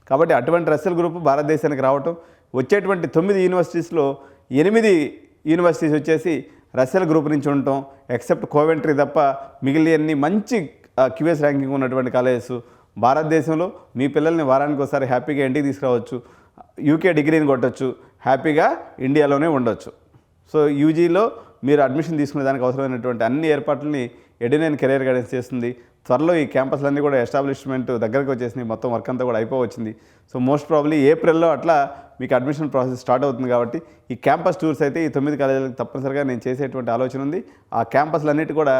కాబట్టి అటువంటి Russell group భారతదేశానికి రావటం, వచ్చేటువంటి 9 యూనివర్సిటీస్లో 8 యూనివర్సిటీస్ వచ్చేసి రస్సెల్ గ్రూప్ నుంచి ఉండటం, ఎక్సెప్ట్ కోవెంట్రీ తప్ప మిగిలిన మంచి క్యూఎస్ ర్యాంకింగ్ ఉన్నటువంటి కాలేజెస్. భారతదేశంలో మీ పిల్లల్ని వారానికి ఒకసారి హ్యాపీగా ఇంటికి తీసుకురావచ్చు, యూకే డిగ్రీని కొట్టచ్చు, హ్యాపీగా ఇండియాలోనే ఉండొచ్చు. సో యూజీలో మీరు అడ్మిషన్ తీసుకునే దానికి అవసరమైనటువంటి అన్ని ఏర్పాట్లని ఎడ్యునైన్ కెరీర్ గైడెన్స్ చేస్తుంది. త్వరలో ఈ క్యాంపస్లన్నీ కూడా ఎస్టాబ్లిష్మెంట్ దగ్గరకు వచ్చేసినాయి, మొత్తం వర్క్ అంతా కూడా అయిపోవచ్చింది. సో మోస్ట్ ప్రాబ్లీ ఏప్రిల్లో అట్లా మీకు అడ్మిషన్ ప్రాసెస్ స్టార్ట్ అవుతుంది. కాబట్టి ఈ క్యాంపస్ టూర్స్ అయితే ఈ 9 కాలేజీలకు తప్పనిసరిగా నేను చేసేటువంటి ఆలోచన ఉంది. ఆ క్యాంపస్లన్నిటి కూడా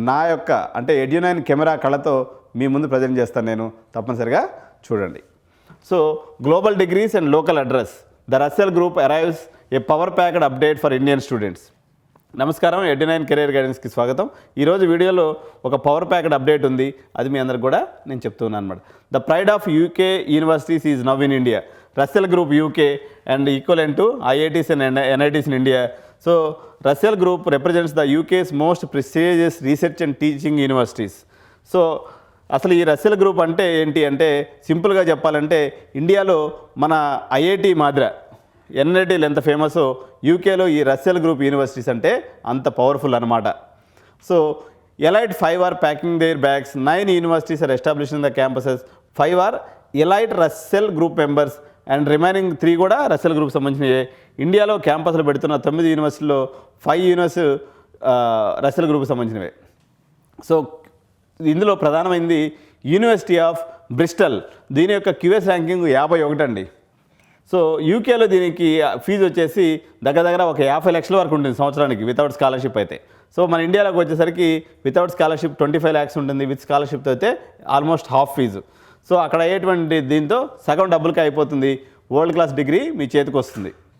నా యొక్క అంటే ఎడ్యునైన్ కెమెరా కళతో మీ ముందు ప్రజెంట్ చేస్తాను నేను, తప్పనిసరిగా చూడండి. So global degrees and local address, the Russell group arrives A power packed update for Indian students. నమస్కారం, ఎడ్యునైన్ కెరీర్ గైడెన్స్కి స్వాగతం. ఈరోజు వీడియోలో ఒక పవర్ ప్యాక్డ్ అప్డేట్ ఉంది, అది మీ అందరికి కూడా నేను చెప్తున్నాను అనమాట. The pride of UK universities is now in India, Russell group UK and equivalent to IITs and NITs in India. So Russell group represents the UK's most prestigious research and teaching universities. So అసలు ఈ Russell group అంటే ఏంటి అంటే, సింపుల్గా చెప్పాలంటే ఇండియాలో మన IIT మాదిర ఎన్ఐటీలు ఎంత ఫేమసో యూకేలో ఈ రస్సెల్ గ్రూప్ యూనివర్సిటీస్ అంటే అంత పవర్ఫుల్ అనమాట. So elite 5 are packing their bags, 9 universities are establishing the campuses, 5 are elite Russell group members and remaining 3 కూడా రస్సెల్ గ్రూప్ సంబంధించినవి. ఇండియాలో క్యాంపస్లు పెడుతున్న 9 యూనివర్సిటీలో 5 యూనివర్సిటీ రస్సెల్ గ్రూప్కి సంబంధించినవే. సో ఇందులో ప్రధానమైనది యూనివర్సిటీ ఆఫ్ బ్రిస్టల్, దీని యొక్క క్యూఎస్ ర్యాంకింగ్ 51 అండి. సో యూకేలో దీనికి ఫీజు వచ్చేసి దగ్గర ఒక 50 లక్షల వరకు ఉంటుంది సంవత్సరానికి వితౌట్ స్కాలర్షిప్ అయితే. సో మన ఇండియాలోకి వచ్చేసరికి వితౌట్ స్కాలర్షిప్ 25 lakhs ఉంటుంది, విత్ స్కాలర్షిప్తో అయితే ఆల్మోస్ట్ హాఫ్ ఫీజు. సో అక్కడ అయ్యేటువంటి దీంతో సగం డబ్బులకి అయిపోతుంది, వరల్డ్ క్లాస్ డిగ్రీ మీ చేతికి వస్తుంది.